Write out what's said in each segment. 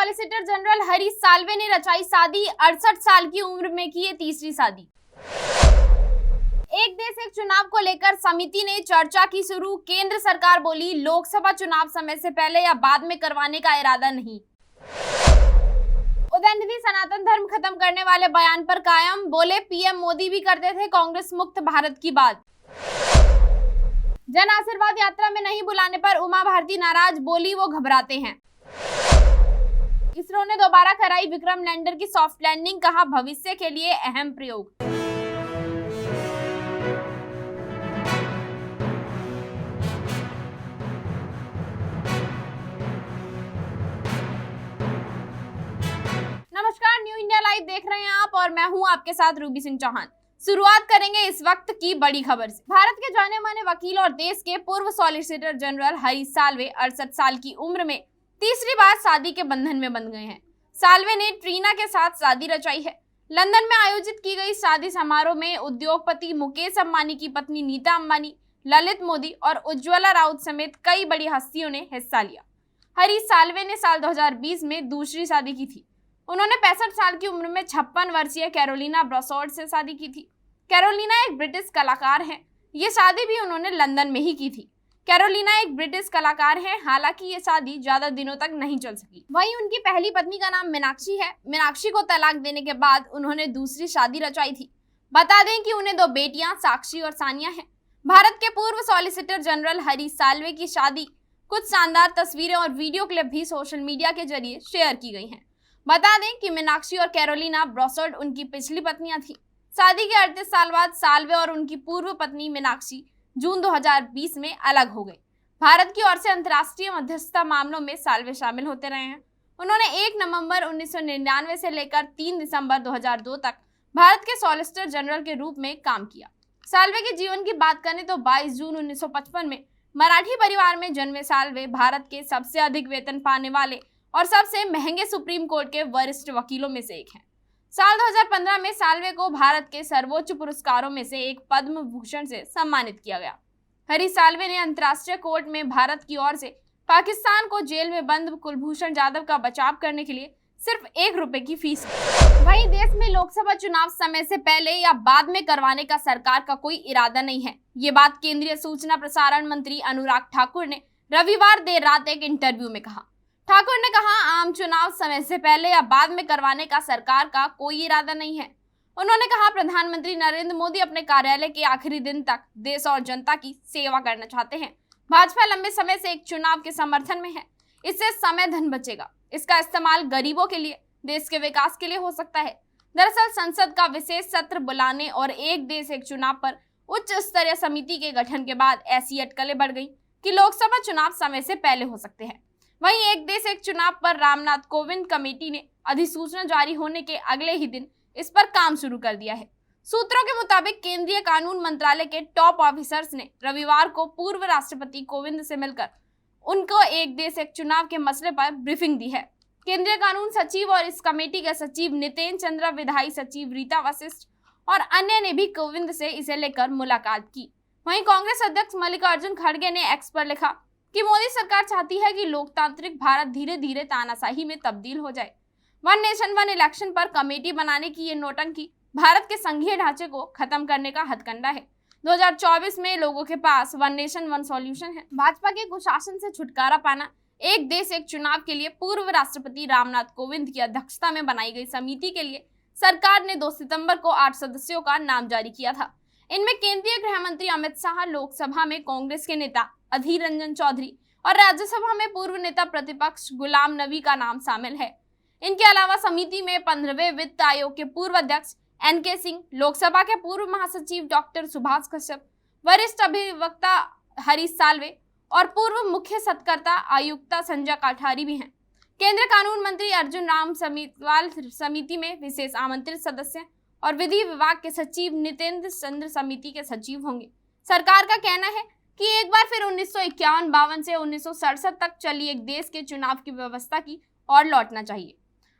Solicitor general Harish Salve ने रचाई शादी, 68 साल की उम्र में की ये तीसरी शादी। एक देश एक चुनाव को लेकर समिति ने चर्चा की शुरू। केंद्र सरकार बोली लोकसभा चुनाव समय से पहले या बाद में करवाने का इरादा नहीं। उदयनिधि सनातन धर्म खत्म करने वाले बयान पर कायम, बोले पीएम मोदी भी करते थे कांग्रेस मुक्त भारत की बात। जन आशीर्वाद यात्रा में नहीं बुलाने पर उमा भारती नाराज, बोली वो घबराते हैं। इसरो ने दोबारा कराई विक्रम लैंडर की सॉफ्ट लैंडिंग, कहा भविष्य के लिए अहम प्रयोग। नमस्कार, न्यू इंडिया लाइव देख रहे हैं आप और मैं हूं आपके साथ रूबी सिंह चौहान। शुरुआत करेंगे इस वक्त की बड़ी खबर से। भारत के जाने माने वकील और देश के पूर्व सॉलिसिटर जनरल हरीश साल्वे 68 साल की उम्र में तीसरी बार शादी के बंधन में बंध गए हैं। साल्वे ने ट्रीना के साथ शादी रचाई है। लंदन में आयोजित की गई शादी समारोह में उद्योगपति मुकेश अंबानी की पत्नी नीता अंबानी, ललित मोदी और उज्ज्वला राउत समेत कई बड़ी हस्तियों ने हिस्सा लिया। हरीश साल्वे ने साल 2020 में दूसरी शादी की थी। उन्होंने 65 साल की उम्र में 56 वर्षीय कैरोलिना ब्रॉसवर्ड से शादी की थी। कैरोलिना एक ब्रिटिश कलाकार हैं। ये शादी भी उन्होंने लंदन में ही की थी। कैरोलिना एक ब्रिटिश कलाकार हैं, हालांकि ये शादी ज्यादा दिनों तक नहीं चल सकी। वहीं उनकी पहली पत्नी का नाम मीनाक्षी है। मीनाक्षी को तलाक देने के बाद उन्होंने दूसरी शादी रचाई थी। बता दें कि उन्हें 2 बेटियां साक्षी और सानिया हैं। भारत के पूर्व सॉलिसिटर जनरल हरीश साल्वे की शादी कुछ शानदार तस्वीरें और वीडियो क्लिप भी सोशल मीडिया के जरिए शेयर की गई हैं। बता दें कि मीनाक्षी और कैरोलिना ब्रॉसवर्ड उनकी पिछली पत्नियां थी। शादी के 38 साल बाद साल्वे और उनकी पूर्व पत्नी मीनाक्षी जून 2020 में अलग हो गई। भारत की ओर से अंतर्राष्ट्रीय मध्यस्थता मामलों में साल्वे शामिल होते रहे हैं। उन्होंने 1 नवंबर 1999 से लेकर 3 दिसंबर 2002 तक भारत के सॉलिसिटर जनरल के रूप में काम किया। साल्वे के जीवन की बात करें तो 22 जून 1955 में मराठी परिवार में जन्मे साल्वे भारत के सबसे अधिक वेतन पाने वाले और सबसे महंगे सुप्रीम कोर्ट के वरिष्ठ वकीलों में से एक हैं। साल 2015 में साल्वे को भारत के सर्वोच्च पुरस्कारों में से एक पद्म भूषण से सम्मानित किया गया। हरीश साल्वे ने अंतर्राष्ट्रीय कोर्ट में भारत की ओर से पाकिस्तान को जेल में बंद कुलभूषण जाधव का बचाव करने के लिए सिर्फ ₹1 की फीस। वहीं देश में लोकसभा चुनाव समय से पहले या बाद में करवाने का सरकार का कोई इरादा नहीं है। ये बात केंद्रीय सूचना प्रसारण मंत्री अनुराग ठाकुर ने रविवार देर रात एक इंटरव्यू में कहा। ठाकुर ने कहा, आम चुनाव समय से पहले या बाद में करवाने का सरकार का कोई इरादा नहीं है। उन्होंने कहा, प्रधानमंत्री नरेंद्र मोदी अपने कार्यालय के आखिरी दिन तक देश और जनता की सेवा करना चाहते हैं। भाजपा लंबे समय से एक चुनाव के समर्थन में है। इससे समय धन बचेगा। इसका इस्तेमाल गरीबों के लिए, देश के विकास के लिए हो सकता है। दरअसल संसद का विशेष सत्र बुलाने और एक देश एक चुनाव पर उच्च स्तरीय समिति के गठन के बाद ऐसी अटकलें बढ़ गई कि लोकसभा चुनाव समय से पहले हो सकते हैं। वहीं एक देश एक चुनाव पर रामनाथ कोविंद कमेटी ने अधिसूचना जारी होने के अगले ही दिन इस पर काम शुरू कर दिया है। सूत्रों के मुताबिक केंद्रीय कानून मंत्रालय के टॉप ऑफिसर्स ने रविवार को पूर्व राष्ट्रपति कोविंद से मिलकर उनको एक देश एक चुनाव के मसले पर ब्रीफिंग दी है। केंद्रीय कानून सचिव और इस कमेटी के सचिव नितेन चंद्र, विधायी सचिव रीता वशिष्ठ और अन्य ने भी कोविंद से इसे लेकर मुलाकात की। वहीं कांग्रेस अध्यक्ष मल्लिकार्जुन खड़गे ने एक्स पर लिखा कि मोदी सरकार चाहती है कि लोकतांत्रिक भारत धीरे धीरे तानाशाही में तब्दील हो जाए। 1 नेशन 1 इलेक्शन पर कमेटी बनाने की ये नौटंकी भारत के संघीय ढांचे को खत्म करने का हथकंडा है। 2024 में लोगों के पास 1 नेशन 1 सॉल्यूशन है। भाजपा के कुशासन से छुटकारा पाना। एक देश एक चुनाव के लिए पूर्व राष्ट्रपति रामनाथ कोविंद की अध्यक्षता में बनाई गई समिति के लिए सरकार ने 2 सितंबर को 8 सदस्यों का नाम जारी किया था। इनमें केंद्रीय गृह मंत्री अमित शाह, लोकसभा में कांग्रेस के नेता अधीर रंजन चौधरी और राज्यसभा में पूर्व नेता प्रतिपक्ष गुलाम नबी का नाम शामिल है। इनके अलावा समिति में 15वें वित्त आयोग के पूर्व अध्यक्ष NK सिंह, लोकसभा के पूर्व महासचिव डॉक्टर सुभाष कश्यप, वरिष्ठ अभिवक्ता हरीश साल्वे और पूर्व मुख्य सत्कर्ता आयुक्ता संजय काठारी भी हैं। केंद्रीय कानून मंत्री अर्जुन राम समेतवाल समिति में विशेष आमंत्रित सदस्य और विधि विभाग के सचिव नितेंद्र चंद्र समिति के सचिव होंगे। सरकार का कहना है कि एक बार फिर 1951-52 से 1967 तक चली एक देश के चुनाव की व्यवस्था की ओर लौटना चाहिए।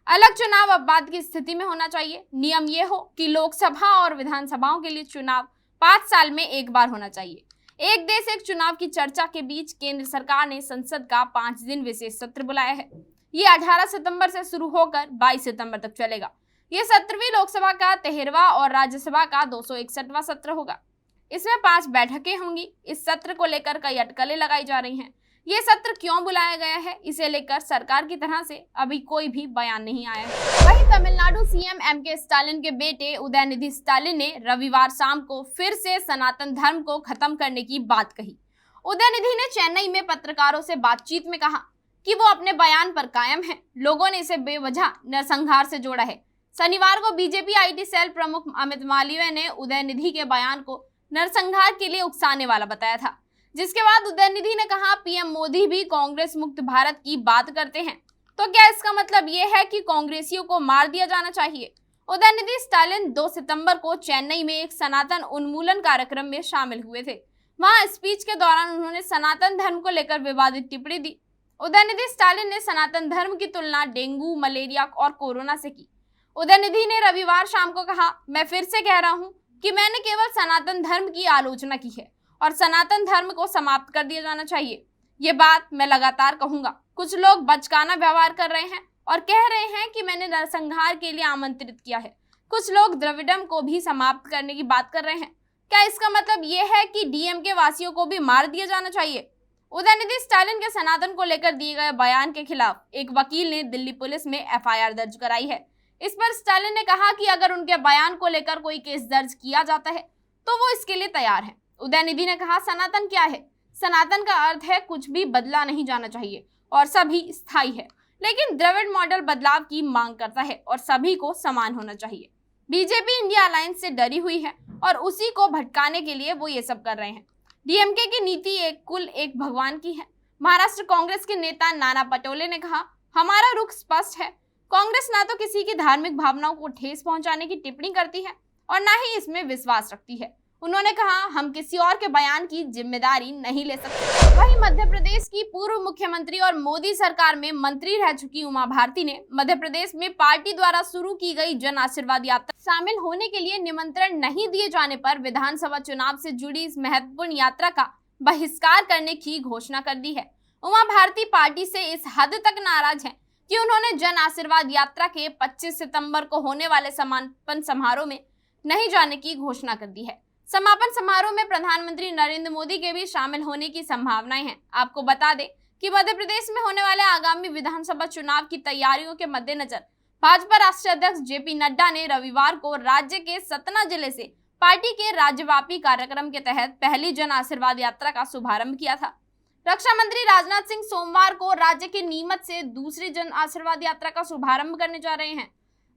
अलग चुनाव अब बाद की स्थिति में होना चाहिए। नियम ये हो कि लोकसभा और विधानसभाओं के लिए चुनाव 5 साल में एक बार होना चाहिए। एक देश एक चुनाव की चर्चा के बीच केंद्र सरकार ने संसद का 5 दिन विशेष सत्र बुलाया है। ये 18 सितंबर से शुरू होकर 22 सितंबर तक चलेगा। ये 17वीं लोकसभा का 13वां और राज्यसभा का 261वां सत्र होगा। इसमें 5 बैठकें होंगी। इस सत्र को लेकर कई अटकलें लगाई जा रही हैं। ये सत्र क्यों बुलाया गया है, इसे लेकर सरकार की तरफ से अभी कोई भी बयान नहीं आया है। वहीं तमिलनाडु सीएम एमके स्टालिन के बेटे उदयनिधि स्टालिन ने रविवार शाम को फिर से सनातन धर्म को खत्म करने की बात कही। उदयनिधि ने चेन्नई में पत्रकारों से बातचीत में कहा कि वो अपने बयान पर कायम है। लोगों ने इसे बेवजह नरसंहार से जोड़ा है। शनिवार को बीजेपी आईटी सेल प्रमुख अमित मालवीय ने उदयनिधि के बयान को नरसंहार के लिए उकसाने वाला बताया था, जिसके बाद उदयनिधि ने कहा पीएम मोदी भी कांग्रेस मुक्त भारत की बात करते हैं, तो क्या इसका मतलब ये है कि कांग्रेसियों को मार दिया जाना चाहिए। उदयनिधि स्टालिन 2 सितंबर को चेन्नई में एक सनातन उन्मूलन कार्यक्रम में शामिल हुए थे। वहां स्पीच के दौरान उन्होंने सनातन धर्म को लेकर विवादित टिप्पणी दी। उदयनिधि स्टालिन ने सनातन धर्म की तुलना डेंगू, मलेरिया और कोरोना से की। उदयनिधि ने रविवार शाम को कहा, मैं फिर से कह रहा हूं कि मैंने केवल सनातन धर्म की आलोचना की है और सनातन धर्म को समाप्त कर दिया जाना चाहिए। ये बात मैं लगातार कहूंगा। कुछ लोग बचकाना व्यवहार कर रहे हैं और कह रहे हैं कि मैंने नरसंहार के लिए आमंत्रित किया है। कुछ लोग द्रविडम को भी समाप्त करने की बात कर रहे हैं। क्या इसका मतलब ये है कि डीएमके वासियों को भी मार दिया जाना चाहिए। उदयनिधि स्टालिन के सनातन को लेकर दिए गए बयान के खिलाफ एक वकील ने दिल्ली पुलिस में एफआईआर दर्ज कराई है। इस पर स्टालिन ने कहा कि अगर उनके बयान को लेकर कोई केस दर्ज किया जाता है तो वो इसके लिए तैयार है। उदयनिधि ने कहा, सनातन क्या है? सनातन का अर्थ है कुछ भी बदला नहीं जाना चाहिए और सभी स्थायी है, लेकिन द्रविड़ मॉडल बदलाव की मांग करता है और सभी को समान होना चाहिए। बीजेपी इंडिया अलायंस से डरी हुई है और उसी को भटकाने के लिए वो ये सब कर रहे हैं। डीएमके की नीति एक कुल एक भगवान की है। महाराष्ट्र कांग्रेस के नेता नाना पटोले ने कहा, हमारा रुख स्पष्ट है। कांग्रेस ना तो किसी की धार्मिक भावनाओं को ठेस पहुंचाने की टिप्पणी करती है और ना ही इसमें विश्वास रखती है। उन्होंने कहा, हम किसी और के बयान की जिम्मेदारी नहीं ले सकते। वहीं मध्य प्रदेश की पूर्व मुख्यमंत्री और मोदी सरकार में मंत्री रह चुकी उमा भारती ने मध्य प्रदेश में पार्टी द्वारा शुरू की गई जन आशीर्वाद यात्रा शामिल होने के लिए निमंत्रण नहीं दिए जाने पर विधानसभा चुनाव से जुड़ी इस महत्वपूर्ण यात्रा का बहिष्कार करने की घोषणा कर दी है। उमा भारती पार्टी से इस हद तक नाराज है कि उन्होंने जन आशीर्वाद यात्रा के 25 सितंबर को होने वाले समापन समारोह में नहीं जाने की घोषणा कर दी है। समापन समारोह में प्रधानमंत्री नरेंद्र मोदी के भी शामिल होने की संभावनाएं हैं। आपको बता दें कि मध्य प्रदेश में होने वाले आगामी विधानसभा चुनाव की तैयारियों के मद्देनजर भाजपा राष्ट्रीय अध्यक्ष जेपी नड्डा ने रविवार को राज्य के सतना जिले से पार्टी के राज्यव्यापी कार्यक्रम के तहत पहली जन आशीर्वाद यात्रा का शुभारंभ किया था। रक्षा मंत्री राजनाथ सिंह सोमवार को राज्य के नीमच से दूसरी जन आशीर्वाद यात्रा का शुभारंभ करने जा रहे हैं।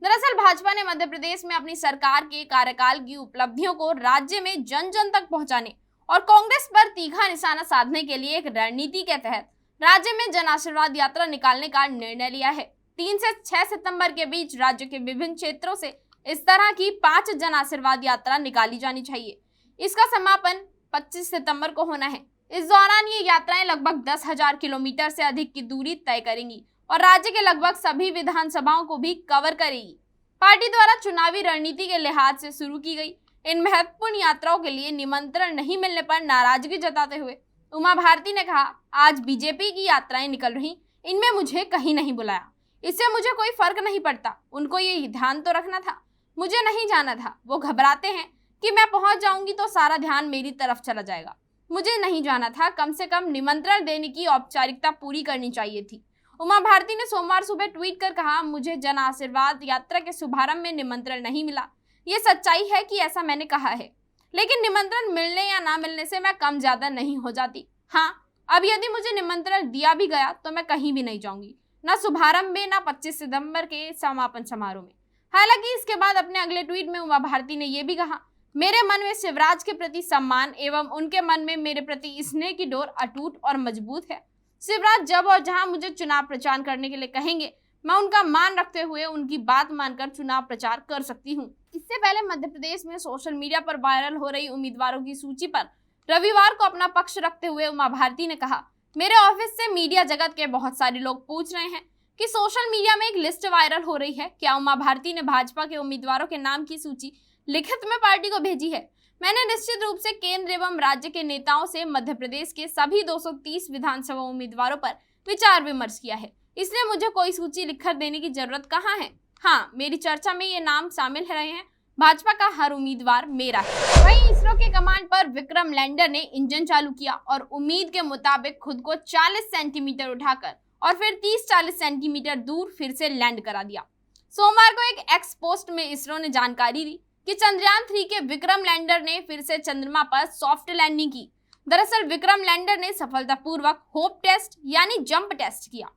दरअसल भाजपा ने मध्य प्रदेश में अपनी सरकार के कार्यकाल की उपलब्धियों को राज्य में जन जन तक पहुंचाने और कांग्रेस पर तीखा निशाना साधने के लिए एक रणनीति के तहत राज्य में जन आशीर्वाद यात्रा निकालने का निर्णय लिया है। 3 से 6 सितंबर के बीच राज्य के विभिन्न क्षेत्रों से इस तरह की 5 जन आशीर्वाद यात्रा निकाली जानी चाहिए। इसका समापन 25 सितंबर को होना है। इस दौरान ये यात्राएं लगभग 10,000 किलोमीटर से अधिक की दूरी तय करेंगी और राज्य के लगभग सभी विधानसभाओं को भी कवर करेगी। पार्टी द्वारा चुनावी रणनीति के लिहाज से शुरू की गई इन महत्वपूर्ण यात्राओं के लिए निमंत्रण नहीं मिलने पर नाराजगी जताते हुए उमा भारती ने कहा, आज बीजेपी की यात्राएं निकल रही, इनमें मुझे कहीं नहीं बुलाया। इससे मुझे कोई फर्क नहीं पड़ता। उनको ये ध्यान तो रखना था, मुझे नहीं जाना था। वो घबराते हैं कि मैं पहुंच जाऊंगी तो सारा ध्यान मेरी तरफ चला जाएगा। मुझे नहीं जाना था, कम से कम निमंत्रण देने की औपचारिकता पूरी करनी चाहिए थी। उमा भारती ने सोमवार सुबह ट्वीट कर कहा, मुझे जन आशीर्वाद यात्रा के शुभारंभ में निमंत्रण नहीं मिला। ये सच्चाई है कि ऐसा मैंने कहा है, लेकिन निमंत्रण मिलने या ना मिलने से मैं कम ज्यादा नहीं हो जाती। हाँ, अब यदि मुझे निमंत्रण दिया भी गया तो मैं कहीं भी नहीं जाऊंगी, ना शुभारंभ में ना 25 सितंबर के समापन समारोह में। हालांकि इसके बाद अपने अगले ट्वीट में उमा भारती ने यह भी कहा, मेरे मन में शिवराज के प्रति सम्मान एवं उनके मन में मेरे प्रति स्नेह की डोर अटूट और मजबूत है। शिवराज जब और जहां मुझे चुनाव प्रचार करने के लिए कहेंगे, मैं उनका मान रखते हुए उनकी बात मानकर चुनाव प्रचार कर सकती हूं। इससे पहले मध्य प्रदेश में सोशल मीडिया पर वायरल हो रही उम्मीदवारों की सूची पर रविवार को अपना पक्ष रखते हुए उमा भारती ने कहा, मेरे ऑफिस से मीडिया जगत के बहुत सारे लोग पूछ रहे हैं कि सोशल मीडिया में एक लिस्ट वायरल हो रही है, क्या उमा भारती ने भाजपा के उम्मीदवारों के नाम की सूची लिखित में पार्टी को भेजी है। मैंने निश्चित रूप से केंद्र एवं राज्य के नेताओं से मध्य प्रदेश के सभी 230 विधानसभा उम्मीदवारों पर विचार विमर्श किया है। इसलिए मुझे कोई सूची लिखकर देने की जरूरत कहाँ है। हाँ, मेरी चर्चा में ये नाम शामिल रहे हैं। भाजपा का हर उम्मीदवार मेरा है। वहीं इसरो के कमांड पर विक्रम लैंडर ने इंजन चालू किया और उम्मीद के मुताबिक खुद को 40 सेंटीमीटर उठाकर और फिर 30-40 सेंटीमीटर दूर फिर से लैंड करा दिया। सोमवार को एक एक्स पोस्ट में इसरो ने जानकारी दी कि चंद्रयान 3 के विक्रम लैंडर ने फिर से चंद्रमा पर सॉफ्ट लैंडिंग की। दरअसल विक्रम लैंडर ने सफलतापूर्वक होप टेस्ट यानी जंप टेस्ट किया।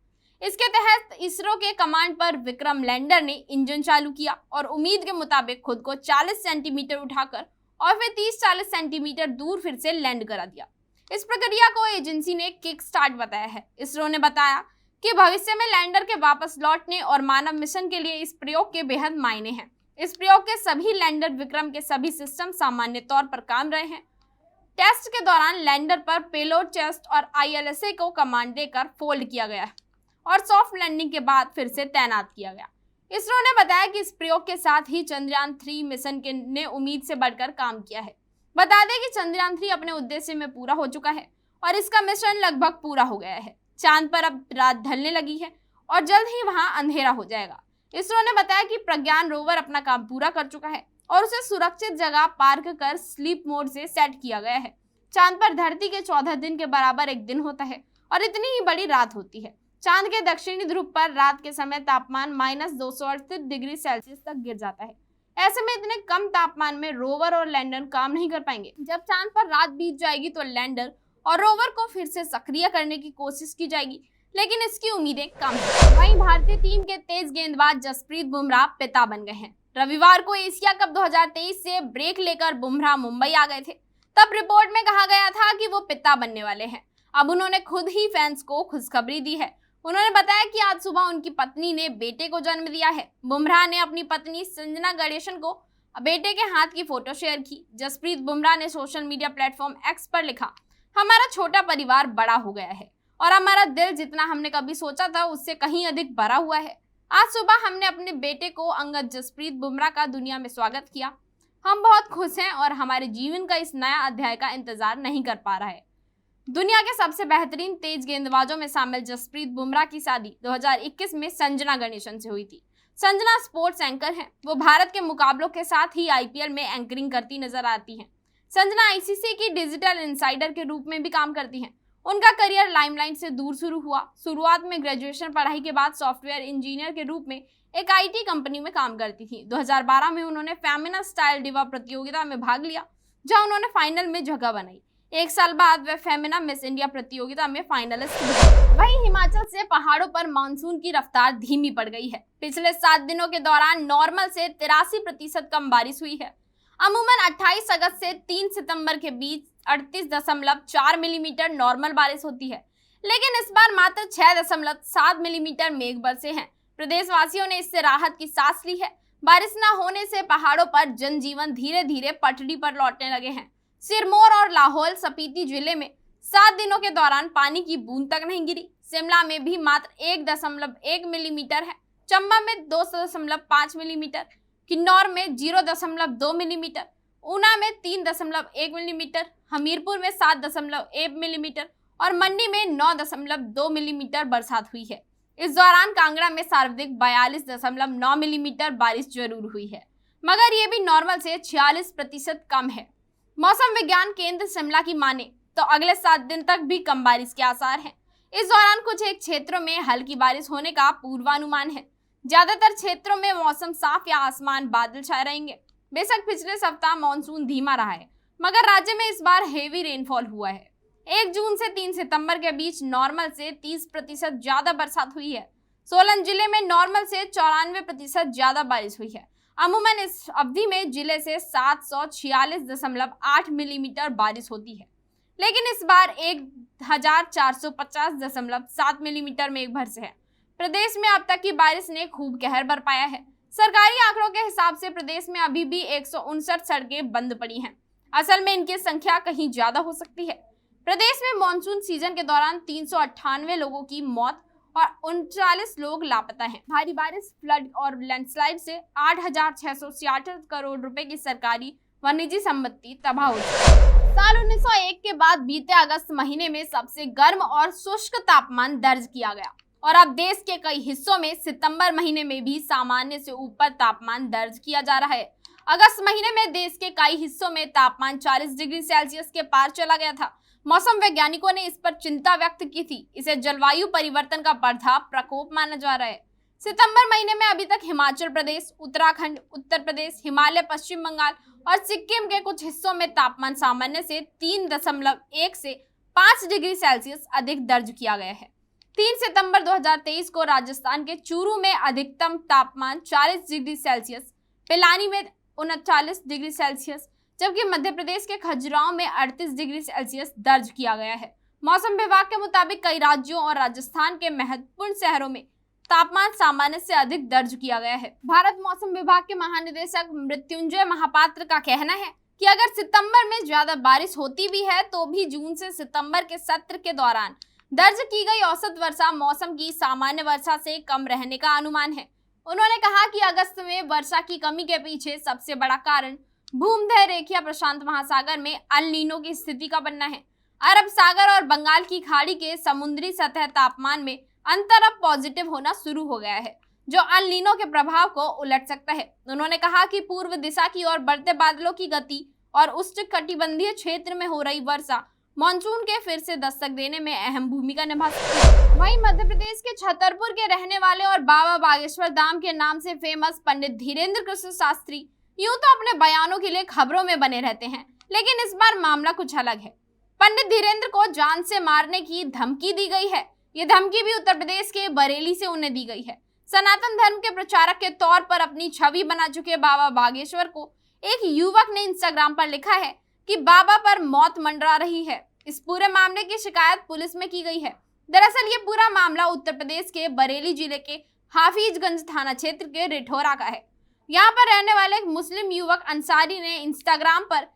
इसके तहत इसरो के कमांड पर विक्रम लैंडर ने इंजन चालू किया और उम्मीद के मुताबिक खुद को 40 सेंटीमीटर उठाकर और फिर 30-40 सेंटीमीटर दूर फिर से लैंड करा दिया। इस प्रक्रिया को एजेंसी ने किक स्टार्ट बताया है। इसरो ने बताया कि भविष्य में लैंडर के वापस लौटने और मानव मिशन के लिए इस प्रयोग के बेहद मायने हैं। इस प्रयोग के सभी लैंडर विक्रम के सभी सिस्टम सामान्य तौर पर काम रहे हैं। टेस्ट के दौरान लैंडर पर पेलोड चेस्ट और ILSA को कमांड देकर फोल्ड किया गया और सॉफ्ट लैंडिंग के बाद फिर से तैनात किया गया। इसरो ने बताया कि इस प्रयोग के साथ ही चंद्रयान 3 मिशन ने उम्मीद से बढ़कर काम किया है। बता दें कि चंद्रयान 3 अपने उद्देश्य में पूरा हो चुका है और इसका मिशन लगभग पूरा हो गया है। चांद पर अब रात ढलने लगी है और जल्द ही वहां अंधेरा हो जाएगा। इसरो ने बताया कि प्रज्ञान रोवर अपना काम पूरा कर चुका है और उसे सुरक्षित जगह पार्क कर स्लीप मोड से सेट किया गया है। चांद पर धरती के 14 दिन के बराबर एक दिन होता है और इतनी ही बड़ी रात होती है। चांद के दक्षिणी ध्रुव पर रात के समय तापमान -238 डिग्री सेल्सियस तक गिर जाता है। ऐसे में इतने कम तापमान में रोवर और लैंडर काम नहीं कर पाएंगे। जब चांद पर रात बीत जाएगी तो लैंडर और रोवर को फिर से सक्रिय करने की कोशिश की जाएगी, लेकिन इसकी उम्मीदें कम हैं। वहीं भारतीय टीम के तेज गेंदबाज जसप्रीत बुमराह पिता बन गए हैं। रविवार को एशिया कप 2023 से ब्रेक लेकर बुमराह मुंबई आ गए थे। तब रिपोर्ट में कहा गया था कि वो पिता बनने वाले हैं। अब उन्होंने खुद ही फैंस को खुशखबरी दी है। उन्होंने बताया कि आज सुबह उनकी पत्नी ने बेटे को जन्म दिया है। बुमराह ने अपनी पत्नी संजना गणेशन को बेटे के हाथ की फोटो शेयर की। जसप्रीत बुमराह ने सोशल मीडिया प्लेटफॉर्म एक्स पर लिखा, हमारा छोटा परिवार बड़ा हो गया है और हमारा दिल जितना हमने कभी सोचा था उससे कहीं अधिक भरा हुआ है। आज सुबह हमने अपने बेटे को अंगद जसप्रीत बुमराह का दुनिया में स्वागत किया। हम बहुत खुश हैं और हमारे जीवन का इस नया अध्याय का इंतजार नहीं कर पा रहा है। दुनिया के सबसे बेहतरीन तेज गेंदबाजों में शामिल जसप्रीत बुमराह की शादी 2021 में संजना गणेशन से हुई थी। संजना स्पोर्ट्स एंकर हैं। वो भारत के मुकाबलों के साथ ही IPL में एंकरिंग करती नजर आती हैं। संजना ICC की डिजिटल इनसाइडर के रूप में भी काम करती हैं। उनका करियर लाइमलाइट से दूर शुरू हुआ। शुरुआत में ग्रेजुएशन पढ़ाई के बाद सॉफ्टवेयर इंजीनियर के रूप में एक IT कंपनी में काम करती थी। 2012 में उन्होंने फेमिना स्टाइल डिवा प्रतियोगिता में भाग लिया, जहां उन्होंने फाइनल में जगह बनाई। एक साल बाद वे फेमिना मिस इंडिया प्रतियोगिता में फाइनलिस्ट हुई। वहीं हिमाचल से पहाड़ों पर मानसून की रफ्तार धीमी पड़ गई है। पिछले 7 दिनों के दौरान नॉर्मल से 83% कम बारिश हुई है। अमूमन 28 अगस्त से 3 सितंबर के बीच 38.4 मिलीमीटर नॉर्मल बारिश होती है, लेकिन इस बार मात्र 6.7 मिलीमीटर मेघ बरसे हैं। प्रदेशवासियों ने इससे राहत की सांस ली है। बारिश न होने से पहाड़ों पर जनजीवन धीरे धीरे पटरी पर लौटने लगे हैं। सिरमौर और लाहौल स्पीति जिले में 7 दिनों के दौरान पानी की बूंद तक नहीं गिरी। शिमला में भी मात्र 1.1 मिलीमीटर है। चंबा में 2.5 मिलीमीटर, किन्नौर में 0.2 मिलीमीटर, ऊना में 3.1 मिलीमीटर, हमीरपुर में 7.1 मिलीमीटर और मंडी में 9.2 मिलीमीटर बरसात हुई है। इस दौरान कांगड़ा में सर्वाधिक 42.9 मिलीमीटर बारिश जरूर हुई है, मगर ये भी नॉर्मल से 46% कम है। मौसम विज्ञान केंद्र शिमला की माने तो अगले 7 दिन तक भी कम बारिश के आसार हैं। इस दौरान कुछ एक क्षेत्रों में हल्की बारिश होने का पूर्वानुमान है। ज्यादातर क्षेत्रों में मौसम साफ या आसमान बादल छाए रहेंगे। बेशक पिछले सप्ताह मानसून धीमा रहा है, मगर राज्य में इस बार हेवी रेनफॉल हुआ है। 1 जून से 3 सितंबर के बीच नॉर्मल से 30% ज्यादा बरसात हुई है। सोलन जिले में नॉर्मल से 94% ज्यादा बारिश हुई है। अमूमन इस अवधि में जिले से 746.8 मिलीमीटर बारिश होती है, लेकिन इस बार 1450.7 मिलीमीटर मेघ बरसे है। प्रदेश में अब तक की बारिश ने खूब कहर बरपाया है। सरकारी आंकड़ों के हिसाब से प्रदेश में अभी भी 159 सड़कें बंद पड़ी हैं। असल में इनकी संख्या कहीं ज्यादा हो सकती है। प्रदेश में मानसून सीजन के दौरान 398 लोगों की मौत और 39 लोग लापता हैं। भारी बारिश, फ्लड और लैंडस्लाइड से 8,666 करोड़ रुपए की सरकारी व निजी संपत्ति तबाह हो चुकी। साल 1901 के बाद बीते अगस्त महीने में सबसे गर्म और शुष्क तापमान दर्ज किया गया। और अब देश के कई हिस्सों में सितंबर महीने में भी सामान्य से ऊपर तापमान दर्ज किया जा रहा है। अगस्त महीने में देश के कई हिस्सों में तापमान 40 डिग्री सेल्सियस के पार चला गया था। मौसम वैज्ञानिकों ने इस पर चिंता व्यक्त की थी। इसे जलवायु परिवर्तन का बढ़ता प्रकोप माना जा रहा है। सितंबर महीने में अभी तक हिमाचल प्रदेश, उत्तराखंड, उत्तर प्रदेश, हिमालय, पश्चिम बंगाल और सिक्किम के कुछ हिस्सों में तापमान सामान्य से 3.1 से 5 डिग्री सेल्सियस अधिक दर्ज किया गया है। 3 सितंबर 2023 को राजस्थान के चूरू में अधिकतम तापमान 40 डिग्री सेल्सियस, पिलानी में 39 डिग्री सेल्सियस, जबकि मध्य प्रदेश के खजुराहो में 38 डिग्री सेल्सियस दर्ज किया गया है। मौसम विभाग के मुताबिक कई राज्यों और राजस्थान के महत्वपूर्ण शहरों में तापमान सामान्य से अधिक दर्ज किया गया है। भारत मौसम विभाग के महानिदेशक मृत्युंजय महापात्र का कहना है कि अगर सितंबर में ज्यादा बारिश होती भी है तो भी जून से सितंबर के सत्र के दौरान दर्ज की गई औसत वर्षा मौसम की सामान्य वर्षा से कम रहने का अनुमान है। उन्होंने कहा कि अगस्त में वर्षा की कमी के पीछे सबसे बड़ा कारण भूमध्य रेखीय प्रशांत महासागर में अल नीनो की स्थिति का बनना है। अरब सागर और बंगाल की खाड़ी के समुद्री सतह तापमान में अंतर अब पॉजिटिव होना शुरू हो गया है, जो अल नीनो के प्रभाव को उलट सकता है। उन्होंने कहा कि पूर्व दिशा की ओर बढ़ते बादलों की गति और उष्णकटिबंधीय क्षेत्र में हो रही वर्षा मानसून के फिर से दस्तक देने में अहम भूमिका निभा सकती है। वहीं मध्य प्रदेश के छतरपुर के रहने वाले और बाबा बागेश्वर धाम के नाम से फेमस पंडित धीरेन्द्र कृष्ण शास्त्री यूं तो अपने बयानों के लिए खबरों में बने रहते हैं, लेकिन इस बार मामला कुछ अलग है। पंडित धीरेन्द्र को जान से मारने की धमकी दी गई है। ये धमकी भी उत्तर प्रदेश के बरेली से उन्हें दी गई है। सनातन धर्म के प्रचारक के तौर पर अपनी छवि बना चुके बाबा बागेश्वर को एक युवक ने इंस्टाग्राम पर लिखा है कि बाबा पर मौत मंडरा रही है। इस पूरे मामले की शिकायत पुलिस में की गई है। दरअसल ये पूरा मामला उत्तर प्रदेश के बरेली जिले के हाफिजगंज थाना क्षेत्र के रिठौरा का है। यहाँ पर रहने वाले एक मुस्लिम युवक अंसारी ने इंस्टाग्राम पर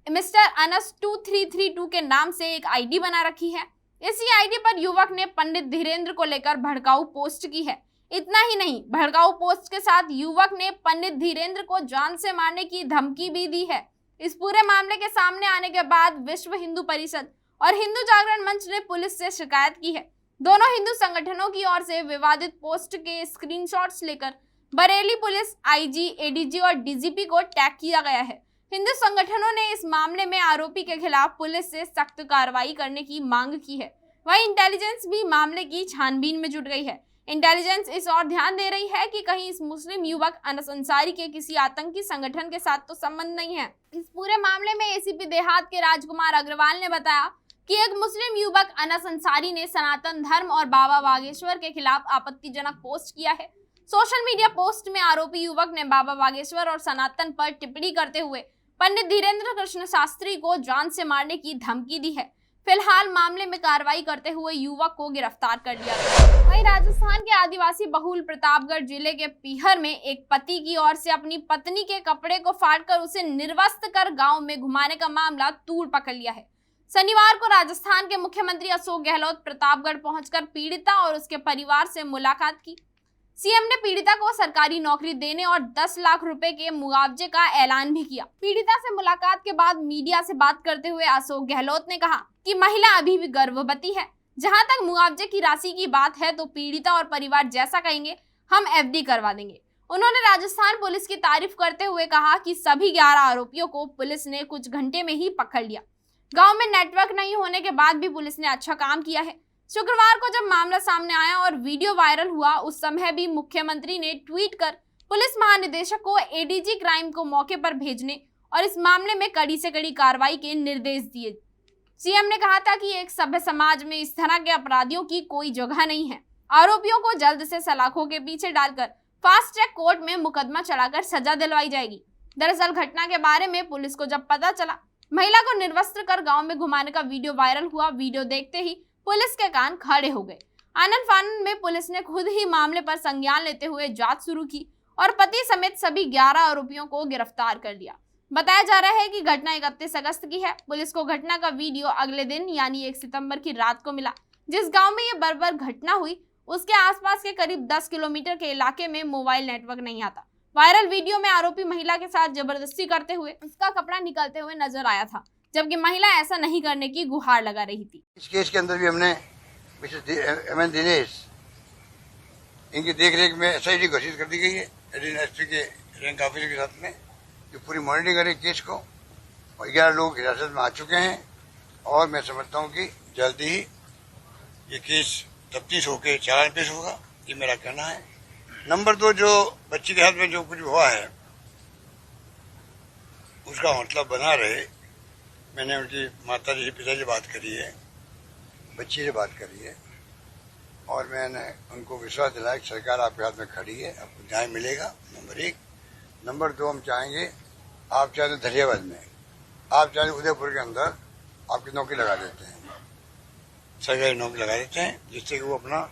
मिस्टर अनस 2332 के नाम से एक आईडी बना रखी है। इसी आईडी पर युवक ने पंडित धीरेन्द्र को लेकर भड़काऊ पोस्ट की है। इतना ही नहीं, भड़काऊ पोस्ट के साथ युवक ने पंडित धीरेन्द्र को जान से मारने की धमकी भी दी है। इस पूरे मामले के सामने आने के बाद विश्व हिंदू परिषद और हिंदू जागरण मंच ने पुलिस से शिकायत की है। दोनों हिंदू संगठनों की ओर से विवादित पोस्ट के स्क्रीनशॉट्स लेकर बरेली पुलिस, आईजी, एडीजी और डीजीपी को टैग किया गया है। हिंदू संगठनों ने इस मामले में आरोपी के खिलाफ पुलिस से सख्त कार्रवाई करने की मांग की है। वहीं इंटेलिजेंस भी मामले की छानबीन में जुट गई है। इंटेलिजेंस इस ओर ध्यान दे रही है कि कहीं इस मुस्लिम युवक अनस अंसारी के किसी आतंकी संगठन के साथ तो संबंध नहीं है। इस पूरे मामले में एसीपी देहात के राजकुमार अग्रवाल ने बताया कि एक मुस्लिम युवक अनस अंसारी ने सनातन धर्म और बाबा बागेश्वर के खिलाफ आपत्तिजनक पोस्ट किया है। सोशल मीडिया पोस्ट में आरोपी युवक ने बाबा बागेश्वर और सनातन पर टिप्पणी करते हुए पंडित धीरेन्द्र कृष्ण शास्त्री को जान से मारने की धमकी दी है। फिलहाल मामले में कार्रवाई करते हुए युवक को गिरफ्तार कर लिया गया। वहीं राजस्थान के आदिवासी बहुल प्रतापगढ़ जिले के पीहर में एक पति की ओर से अपनी पत्नी के कपड़े को फाड़कर उसे निर्वस्त्र कर गांव में घुमाने का मामला तूल पकड़ लिया है। शनिवार को राजस्थान के मुख्यमंत्री अशोक गहलोत प्रतापगढ़ पहुंचकर पीड़िता और उसके परिवार से मुलाकात की। सीएम ने पीड़िता को सरकारी नौकरी देने और 10 लाख रुपए के मुआवजे का ऐलान भी किया। पीड़िता से मुलाकात के बाद मीडिया से बात करते हुए अशोक गहलोत ने कहा कि महिला अभी भी गर्भवती है। जहां तक मुआवजे की राशि की बात है तो पीड़िता और परिवार जैसा कहेंगे हम एफडी करवा देंगे। उन्होंने राजस्थान पुलिस की तारीफ करते हुए कहा कि सभी 11 आरोपियों को पुलिस ने कुछ घंटे में ही पकड़ लिया। गाँव में नेटवर्क नहीं होने के बाद भी पुलिस ने अच्छा काम किया है। शुक्रवार को जब मामला सामने आया और वीडियो वायरल हुआ, उस समय भी मुख्यमंत्री ने ट्वीट कर पुलिस महानिदेशक को एडीजी क्राइम को मौके पर भेजने और इस मामले में कड़ी से कड़ी कार्रवाई के निर्देश दिए। सीएम ने कहा था कि एक सभ्य समाज में इस तरह के अपराधियों की कोई जगह नहीं है। आरोपियों को जल्द से सलाखों के पीछे डालकर फास्ट ट्रैक कोर्ट में मुकदमा चलाकर सजा दिलवाई जाएगी। दरअसल घटना के बारे में पुलिस को जब पता चला, महिला को निर्वस्त्र कर गाँव में घुमाने का वीडियो वायरल हुआ। वीडियो देखते ही पुलिस के कान खड़े हो गए। आनन फानन में पुलिस ने खुद ही मामले पर संज्ञान लेते हुए जांच शुरू की और पति समेत सभी 11 आरोपियों को गिरफ्तार कर लिया। बताया जा रहा है कि घटना 31 अगस्त की है। पुलिस को घटना का वीडियो अगले दिन यानी 1 सितंबर की रात को मिला। जिस गांव में ये बर्बर घटना हुई उसके आसपास के करीब 10 किलोमीटर के इलाके में मोबाइल नेटवर्क नहीं आता। वायरल वीडियो में आरोपी महिला के साथ जबरदस्ती करते हुए उसका कपड़ा निकालते हुए नजर आया था, जबकि महिला ऐसा नहीं करने की गुहार लगा रही थी। इस केस के अंदर भी हमने दिनेश इनकी देखरेख में SIT घोषित कर दी गई है, एडिशनल SP के रैंक ऑफिसर के साथ में, जो पूरी मॉनिटरिंग करे केस को। और 11 लोग हिरासत में आ चुके हैं और मैं समझता हूँ कि जल्दी ही ये केस तफ्तीश होकर चालान पेश होगा, ये मेरा कहना है। नंबर 2, जो बच्ची के हाथ में जो कुछ हुआ है उसका मतलब बना रहे। मैंने उनकी माता जी पिताजी से बात करी है, बच्ची से बात करी है और मैंने उनको विश्वास दिलाया कि सरकार आपके हाथ में खड़ी है, आपको न्याय मिलेगा। नंबर 1। नंबर 2, हम चाहेंगे आप चाहे तो धरियावाद में, आप चाहे उदयपुर के अंदर आपकी नौकरी लगा देते हैं, सरकारी नौकरी लगा देते हैं, जिससे कि वो अपना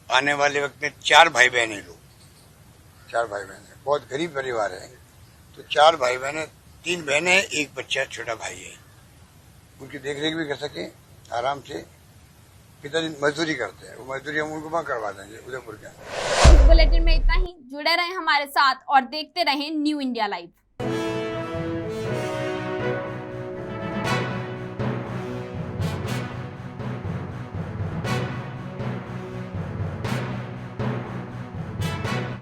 आने वाले वक्त में 4 भाई बहन है लोग, 4 भाई बहन है, बहुत गरीब परिवार है, तो 4 भाई बहन है, 3 बहनें हैं, 1 बच्चा छोटा भाई है, उनकी देखरेख भी कर सके आराम से। पिताजी मजदूरी करते हैं, वो मजदूरी हम उनको वहाँ करवा देंगे उदयपुर के अंदर। इस बुलेटिन में इतना ही। जुड़े रहें हमारे साथ और देखते रहें न्यू इंडिया लाइव।